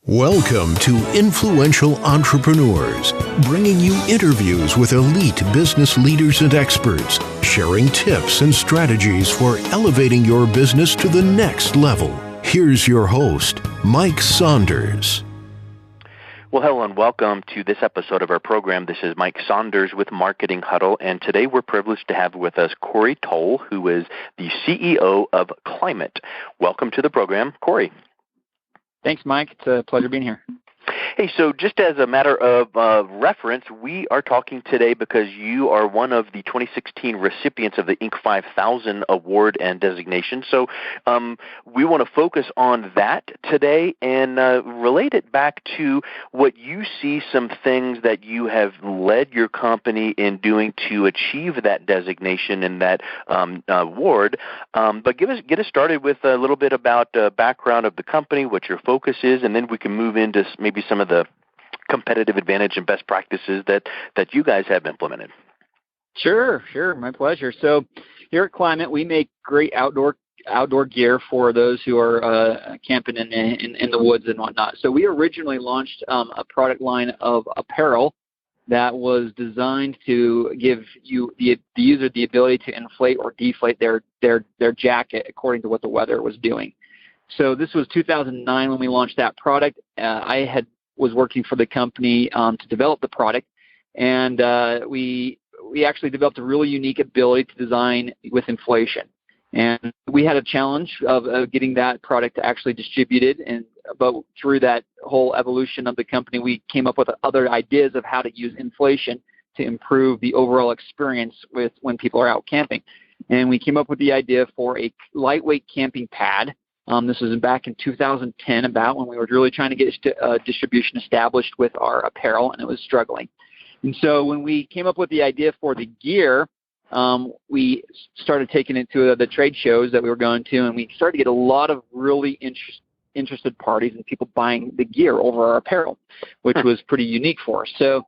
Welcome to Influential Entrepreneurs, bringing you interviews with elite business leaders and experts, sharing tips and strategies for elevating your business to the next level. Here's your host, Mike Saunders. Well, hello and welcome to this episode of our program. This is Mike Saunders with Marketing Huddle, and today we're privileged to have with us Cory Tholl, who is the CEO of Klymit. Welcome to the program, Cory. Thanks, Mike. It's a pleasure being here. Hey, so just as a matter of reference, we are talking today because you are one of the 2016 recipients of the Inc. 5000 award and designation. So we want to focus on that today and relate it back to what you see some things that you have led your company in doing to achieve that designation and that award. But get us started with a little bit about the background of the company, what your focus is, and then we can move into maybe some of the competitive advantage and best practices that you guys have implemented. Sure. My pleasure. So here at Klymit, we make great outdoor gear for those who are camping in the woods and whatnot. So we originally launched a product line of apparel that was designed to give the user the ability to inflate or deflate their jacket according to what the weather was doing. So this was 2009 when we launched that product. I was working for the company to develop the product, and we actually developed a really unique ability to design with inflation. And we had a challenge of getting that product actually distributed, but through that whole evolution of the company, we came up with other ideas of how to use inflation to improve the overall experience when people are out camping. And we came up with the idea for a lightweight camping pad. This was back in 2010, about when we were really trying to get distribution established with our apparel, and it was struggling. And so when we came up with the idea for the gear, we started taking it to the trade shows that we were going to, and we started to get a lot of really interested parties and people buying the gear over our apparel, which was pretty unique for us. So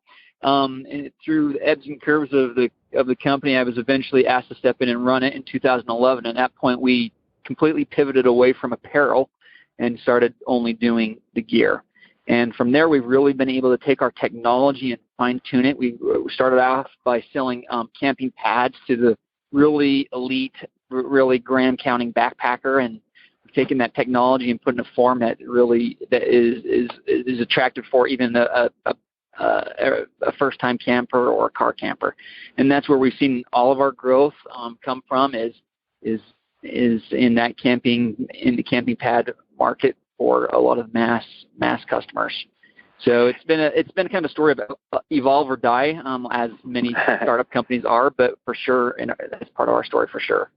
through the ebbs and curves of the company, I was eventually asked to step in and run it in 2011. At that point, we completely pivoted away from apparel and started only doing the gear. And from there, we've really been able to take our technology and fine-tune it. We started off by selling camping pads to the really elite, really Graham-counting backpacker, and we've taken that technology and put it in a form that is attractive for even a first-time camper or a car camper. And that's where we've seen all of our growth come from is in the camping pad market for a lot of mass customers. So it's been kind of a story about evolve or die, as many startup companies are, but for sure, and that's part of our story for sure.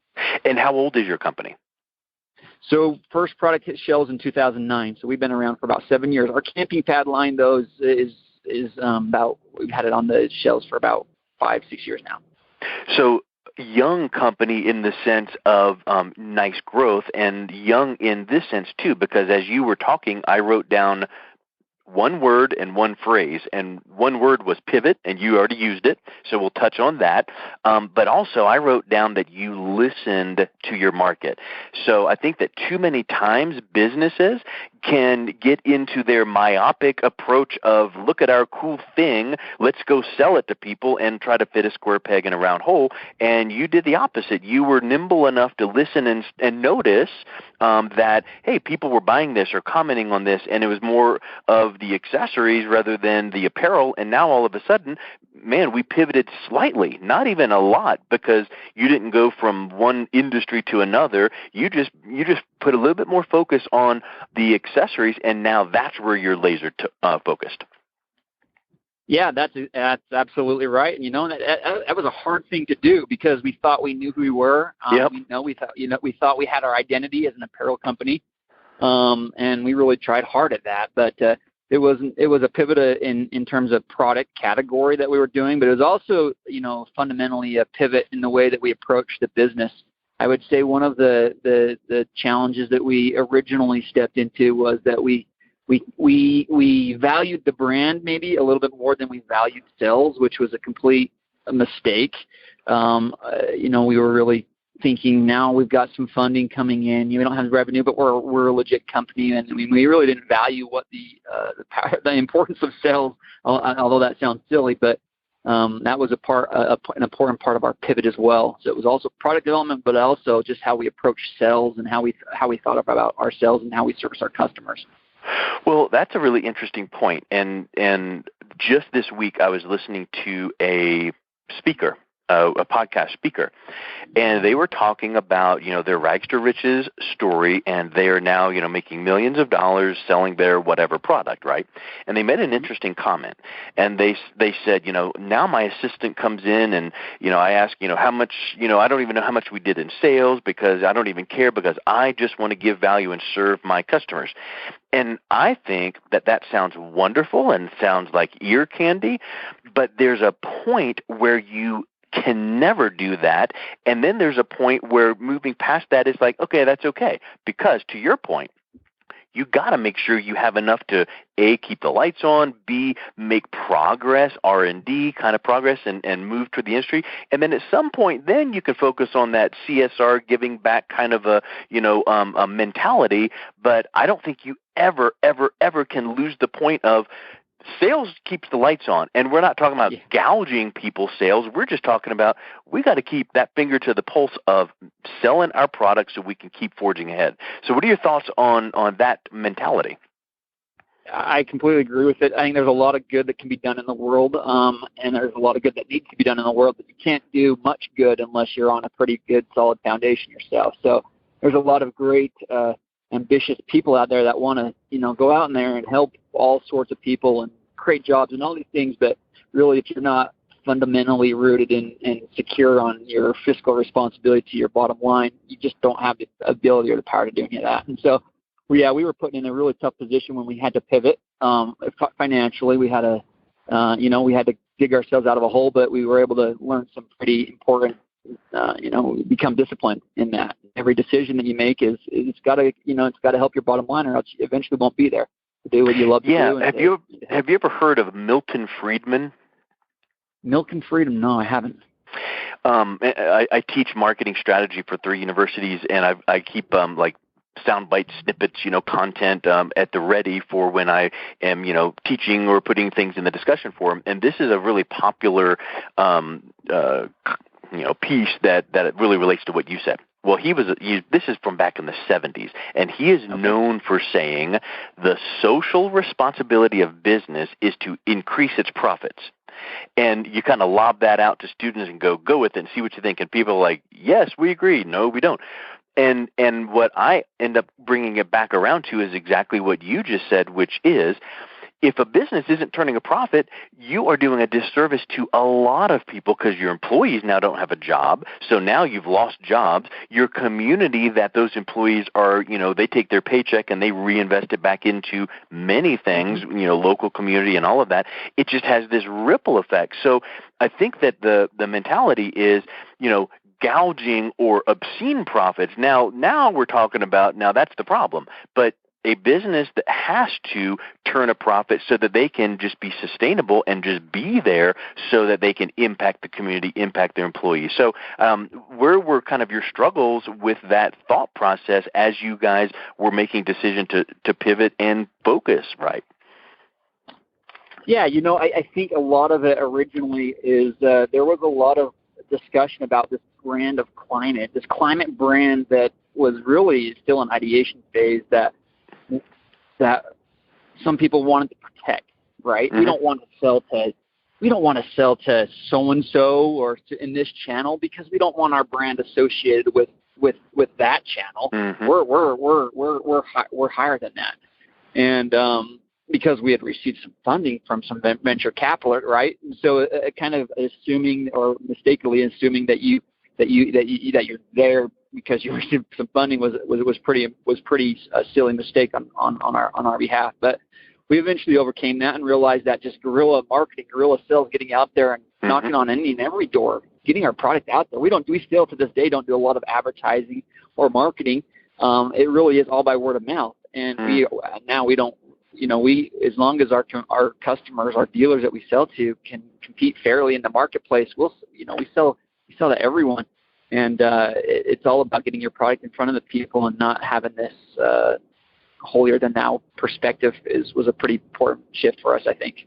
And how old is your company? So first product hit shelves in 2009. So we've been around for about 7 years. Our camping pad line, though, is about, we've had it on the shelves for about 5-6 years now. So young company in the sense of nice growth, and young in this sense too, because as you were talking, I wrote down one word and one phrase, and one word was pivot, and you already used it, so we'll touch on that. But also I wrote down that you listened to your market. So I think that too many times businesses can get into their myopic approach of, look at our cool thing, let's go sell it to people and try to fit a square peg in a round hole. And you did the opposite. You were nimble enough to listen and notice that, hey, people were buying this or commenting on this, and it was more of the accessories rather than the apparel. And now all of a sudden, man, we pivoted slightly, not even a lot, because you didn't go from one industry to another. You just put a little bit more focus on the accessories, and now that's where you're laser focused. Yeah, that's absolutely right. And that was a hard thing to do because we thought we knew who we were. Yep. We thought we had our identity as an apparel company, and we really tried hard at that. But it was a pivot in terms of product category that we were doing, but it was also fundamentally a pivot in the way that we approached the business. I would say one of the challenges that we originally stepped into was that we valued the brand maybe a little bit more than we valued sales, which was a complete mistake. We were really thinking now we've got some funding coming in. We don't have revenue, but we're a legit company, and we really didn't value what the importance of sales. Although that sounds silly, but that was an important part of our pivot as well. So it was also product development, but also just how we approach sales and how we thought about our sales and how we service our customers. Well, that's a really interesting point. And just this week, I was listening to a speaker, a podcast speaker, and they were talking about, their rags to riches story, and they are now, making millions of dollars selling their whatever product, right? And they made an interesting comment, and they said, now my assistant comes in, and, I ask, how much, I don't even know how much we did in sales because I don't even care because I just want to give value and serve my customers. And I think that sounds wonderful and sounds like ear candy, but there's a point where you can never do that. And then there's a point where moving past that is like, okay, that's okay. Because to your point, you got to make sure you have enough to, A, keep the lights on, B, make progress, R&D kind of progress and move to the industry. And then at some point, then you can focus on that CSR giving back kind of a mentality. But I don't think you ever can lose the point of sales keeps the lights on, and we're not talking about gouging people's sales. We're just talking about we got to keep that finger to the pulse of selling our products so we can keep forging ahead. So what are your thoughts on that mentality? I completely agree with it. I think there's a lot of good that can be done in the world, and there's a lot of good that needs to be done in the world, but you can't do much good unless you're on a pretty good, solid foundation yourself. So there's a lot of great ambitious people out there that want to, go out in there and help all sorts of people and create jobs and all these things. But really, if you're not fundamentally rooted and secure on your fiscal responsibility to your bottom line, you just don't have the ability or the power to do any of that. And so, we were put in a really tough position when we had to pivot. Financially, we had to dig ourselves out of a hole, but we were able to learn some pretty important become disciplined in that. Every decision that you make it's got to help your bottom line, or else you eventually won't be there to do what you love to do. Yeah. Have you ever heard of Milton Friedman? Milton Friedman? No, I haven't. I teach marketing strategy for 3 universities, and I keep soundbite snippets, content at the ready for when I am, teaching or putting things in the discussion forum. And this is a really popular piece that really relates to what you said. Well, this is from back in the 70s, and he is known for saying the social responsibility of business is to increase its profits. And you kind of lob that out to students and go with it and see what you think. And people are like, yes, we agree. No, we don't. And what I end up bringing it back around to is exactly what you just said, which is, if a business isn't turning a profit, you are doing a disservice to a lot of people because your employees now don't have a job. So now you've lost jobs. Your community that those employees are, they take their paycheck and they reinvest it back into many things, local community and all of that. It just has this ripple effect. So I think that the mentality is, gouging or obscene profits. Now we're talking about, now that's the problem. But a business that has to turn a profit so that they can just be sustainable and just be there so that they can impact the community, impact their employees. So where were kind of your struggles with that thought process as you guys were making decision to pivot and focus, right? Yeah, I think a lot of it originally is there was a lot of discussion about this brand of Klymit, this Klymit brand that was really still in ideation phase that some people wanted to protect, right? Mm-hmm. We don't want to sell to so and so or in this channel because we don't want our brand associated with that channel. Mm-hmm. We're higher than that, and because we had received some funding from some venture capital, right? And so kind of assuming or mistakenly assuming that you're there because you received some funding was pretty silly mistake on our behalf. But we eventually overcame that and realized that just guerrilla marketing, guerrilla sales, getting out there and knocking on any and every door, getting our product out there. We still to this day don't do a lot of advertising or marketing. It really is all by word of mouth. And we don't. We, as long as our customers, our dealers that we sell to can compete fairly in the marketplace, we sell to everyone. And it's all about getting your product in front of the people and not having this holier than thou perspective was a pretty important shift for us, I think.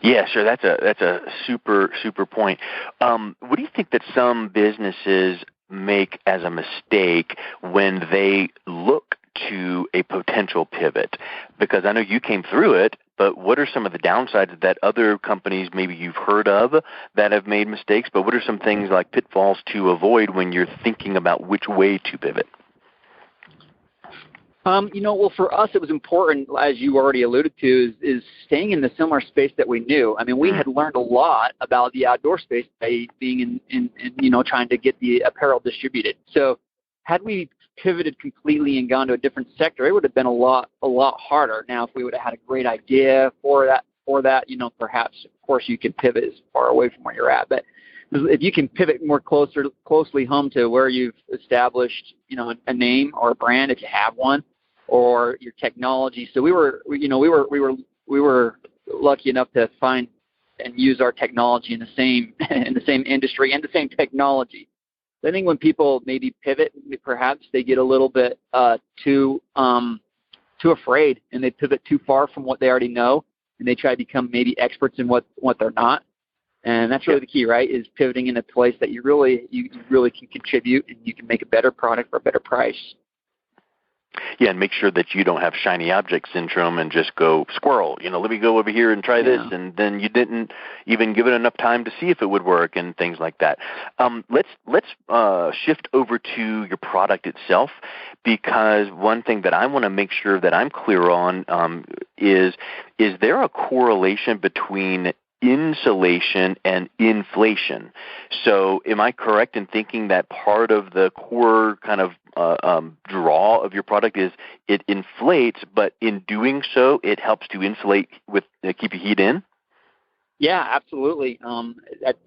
Yeah, sure. That's a super point. What do you think that some businesses make as a mistake when they look to a potential pivot? Because I know you came through it, but what are some of the downsides that other companies maybe you've heard of that have made mistakes? But what are some things like pitfalls to avoid when you're thinking about which way to pivot? Well, for us, it was important, as you already alluded to, is staying in the similar space that we knew. I mean, we had learned a lot about the outdoor space by being in trying to get the apparel distributed. So had we pivoted completely and gone to a different sector, it would have been a lot harder. Now, if we would have had a great idea for that, perhaps, of course, you could pivot as far away from where you're at. But if you can pivot more closely home to where you've established, a name or a brand, if you have one, or your technology. So we were lucky enough to find and use our technology in the same industry and the same technology. I think when people maybe pivot, perhaps they get a little bit too afraid, and they pivot too far from what they already know, and they try to become maybe experts in what they're not. And that's really the key, right? Is pivoting in a place that you really can contribute, and you can make a better product for a better price. Yeah, and make sure that you don't have shiny object syndrome and just go squirrel. Let me go over here and try this, and then you didn't even give it enough time to see if it would work and things like that. Let's shift over to your product itself, because one thing that I want to make sure that I'm clear on is there a correlation between insulation and inflation? So am I correct in thinking that part of the core kind of draw of your product is it inflates, but in doing so, it helps to insulate with keep your heat in? Yeah, absolutely. That's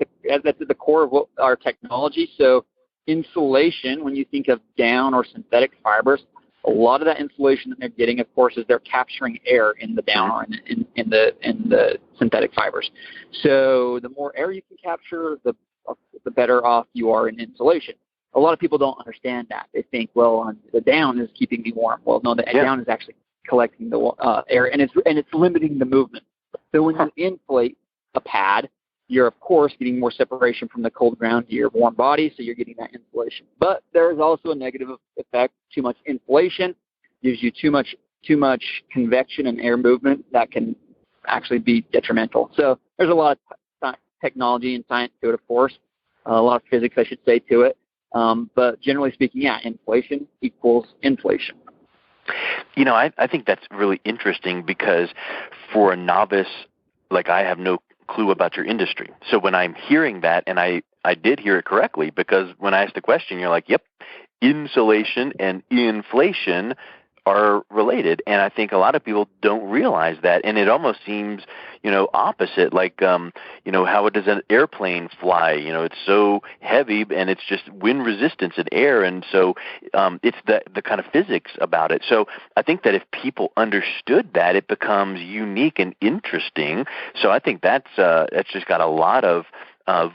at the core of our technology. So insulation, when you think of down or synthetic fibers, a lot of that insulation that they're getting, of course, is they're capturing air in the down or in the synthetic fibers. So the more air you can capture, the better off you are in insulation. A lot of people don't understand that. They think, well, the down is keeping me warm. Well, no, the down is actually collecting the air, and it's limiting the movement. So when you inflate a pad, you're, of course, getting more separation from the cold ground to your warm body, so you're getting that insulation. But there is also a negative effect. Too much inflation gives you too much convection and air movement that can actually be detrimental. So there's a lot of technology and science to it, of course, a lot of physics, I should say, to it. But generally speaking, inflation equals inflation. I think that's really interesting, because for a novice, like I have no clue about your industry. So when I'm hearing that, and I did hear it correctly, because when I asked the question, you're like, yep, insulation and inflation are related. And I think a lot of people don't realize that. And it almost seems, opposite, like, how does an airplane fly? It's so heavy and it's just wind resistance and air. And so it's the kind of physics about it. So I think that if people understood that, it becomes unique and interesting. So I think that's just got a lot of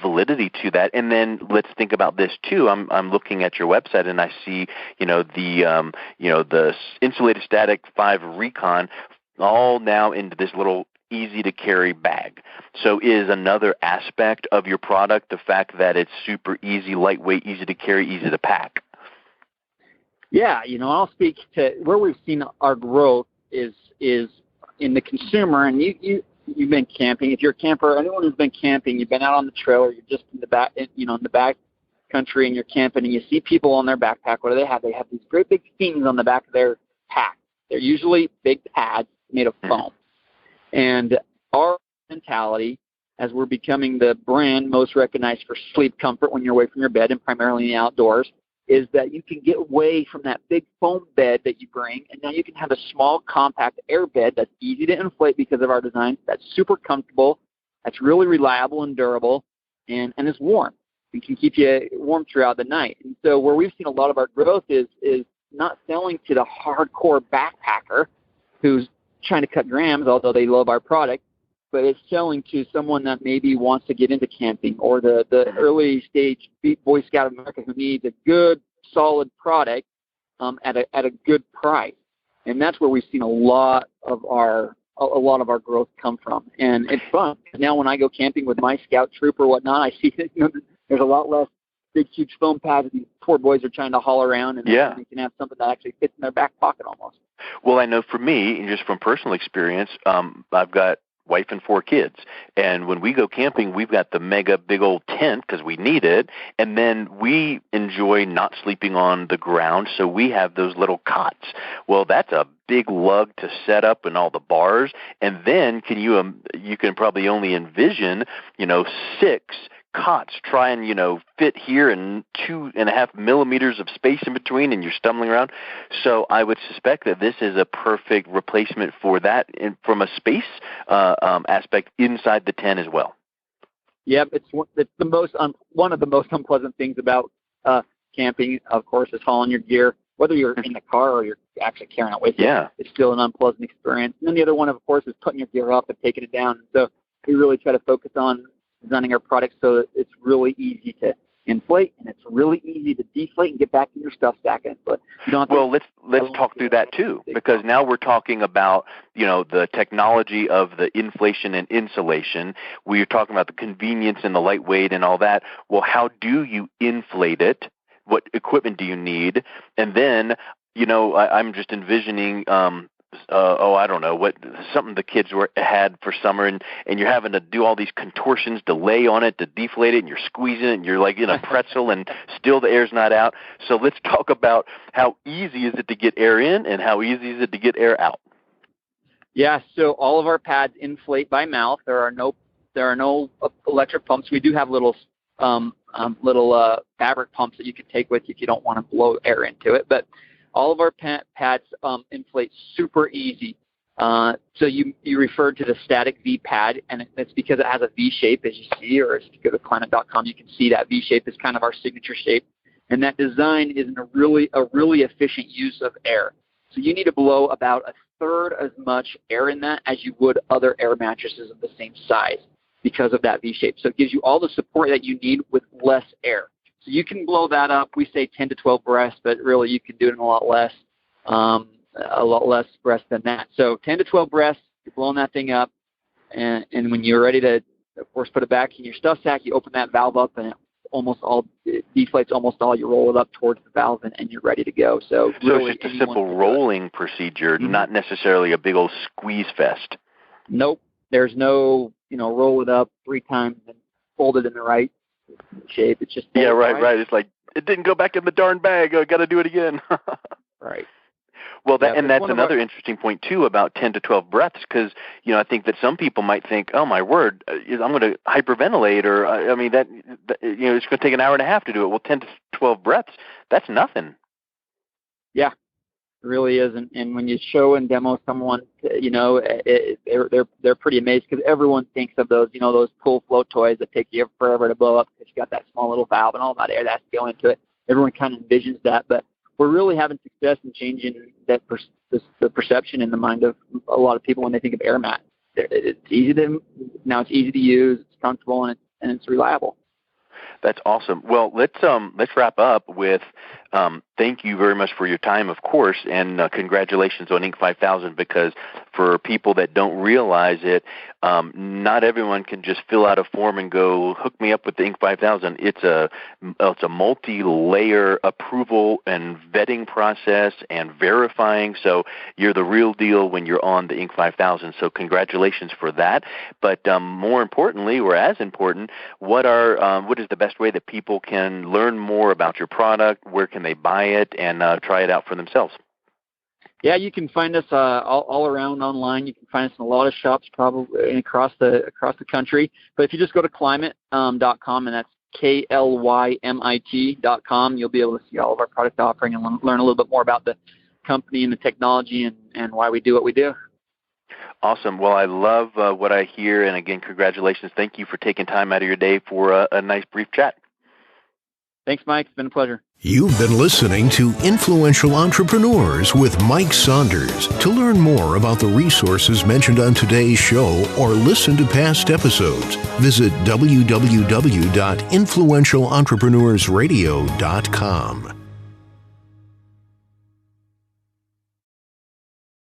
validity to that. And then let's think about this too. I'm looking at your website and I see, the insulated static 5 Recon all now into this little easy to carry bag. So is another aspect of your product the fact that it's super easy, lightweight, easy to carry, easy to pack? Yeah, I'll speak to where we've seen our growth is in the consumer, and you've been camping. If you're a camper, anyone who's been camping, you've been out on the trail, or you're just in the back country, and you're camping, and you see people on their backpack. What do they have? They have these great big things on the back of their pack. They're usually big pads made of foam. And our mentality, as we're becoming the brand most recognized for sleep comfort when you're away from your bed and primarily in the outdoors, is that you can get away from that big foam bed that you bring, and now you can have a small, compact air bed that's easy to inflate because of our design, that's super comfortable, that's really reliable and durable, and is warm. It can keep you warm throughout the night. And so where we've seen a lot of our growth is not selling to the hardcore backpacker who's trying to cut grams, although they love our product. but it's selling to someone that maybe wants to get into camping, or the early stage Boy Scout of America who needs a good, solid product at a good price. And that's where we've seen a lot of our growth come from. And it's fun. Now when I go camping with my scout troop or whatnot, I see that, there's a lot less big, huge foam pads that these poor boys are trying to haul around, and they can have something that actually fits in their back pocket almost. Well, I know for me, and just from personal experience, I've got wife and 4 kids. And when we go camping, we've got the mega big old tent because we need it. And then we enjoy not sleeping on the ground, so we have those little cots. Well, that's a big lug to set up and all the bars. And then you can probably only envision, 6 cots try and, fit here in 2.5 millimeters of space in between, and you're stumbling around. So I would suspect that this is a perfect replacement for that from a space aspect inside the tent as well. Yep, it's the most one of the most unpleasant things about camping, of course, is hauling your gear. Whether you're in the car or you're actually carrying it with you, it's still an unpleasant experience. And then the other one, of course, is putting your gear up and taking it down. So we really try to focus on designing our products so that it's really easy to inflate and it's really easy to deflate and get back in your stuff stacking. But you don't have let's talk through that too, because now we're talking about the technology of the inflation and insulation. We're talking about the convenience and the lightweight and all that. Well, how do you inflate it? What equipment do you need? And then I'm just envisioning I don't know, something the kids had for summer, and you're having to do all these contortions to lay on it, to deflate it, and you're squeezing it, and you're like in a pretzel, and still the air's not out. So let's talk about how easy is it to get air in, and how easy is it to get air out? Yeah, so all of our pads inflate by mouth. There are no electric pumps. We do have little fabric pumps that you can take with you if you don't want to blow air into it, but all of our pads inflate super easy. So you referred to the static V pad, and it's because it has a V shape, as you see, or if you go to Klymit.com, you can see that V shape is kind of our signature shape. And that design is a really efficient use of air. So you need to blow about 1/3 as much air in that as you would other air mattresses of the same size because of that V shape. So it gives you all the support that you need with less air. So you can blow that up. We say 10 to 12 breaths, but really you can do it in a lot less breaths than that. So 10 to 12 breaths, you're blowing that thing up, and when you're ready to, of course, put it back in your stuff sack, you open that valve up, and it deflates almost all. You roll it up towards the valve, and you're ready to go. So really, it's just a simple rolling procedure, not necessarily a big old squeeze fest. Nope. There's no, roll it up 3 times and fold it in the right shape. It's just right. It's like it didn't go back in the darn bag. I got to do it again. Right. Well, that's another interesting point too about 10 to 12 breaths, because I think that some people might think, oh my word, I'm going to hyperventilate, or that it's going to take an hour and a half to do it. Well, 10 to 12 breaths, that's nothing. Yeah. It really isn't. And when you show and demo someone, they're pretty amazed, because everyone thinks of those, those pool float toys that take you forever to blow up because you got that small little valve and all that air that's going into it. Everyone kind of envisions that, but we're really having success in changing that the perception in the mind of a lot of people when they think of air mat. It's easy to use, it's comfortable, and it's reliable. That's awesome. Well, let's wrap up with thank you very much for your time, of course, and congratulations on Inc. 5000, because for people that don't realize it, not everyone can just fill out a form and go, hook me up with the Inc. 5000. It's a multi-layer approval and vetting process and verifying, so you're the real deal when you're on the Inc. 5000, so congratulations for that. But more importantly, or as important, what is the best way that people can learn more about your product? Where can they buy it and try it out for themselves? Yeah, you can find us all around online. You can find us in a lot of shops, probably across the country. But if you just go to Klymit.com, and that's KLYMIT.com, you'll be able to see all of our product offering and learn a little bit more about the company and the technology and why we do what we do. Awesome. Well, I love what I hear, and again, congratulations. Thank you for taking time out of your day for a nice brief chat. Thanks, Mike. It's been a pleasure. You've been listening to Influential Entrepreneurs with Mike Saunders. To learn more about the resources mentioned on today's show or listen to past episodes, visit www.influentialentrepreneursradio.com.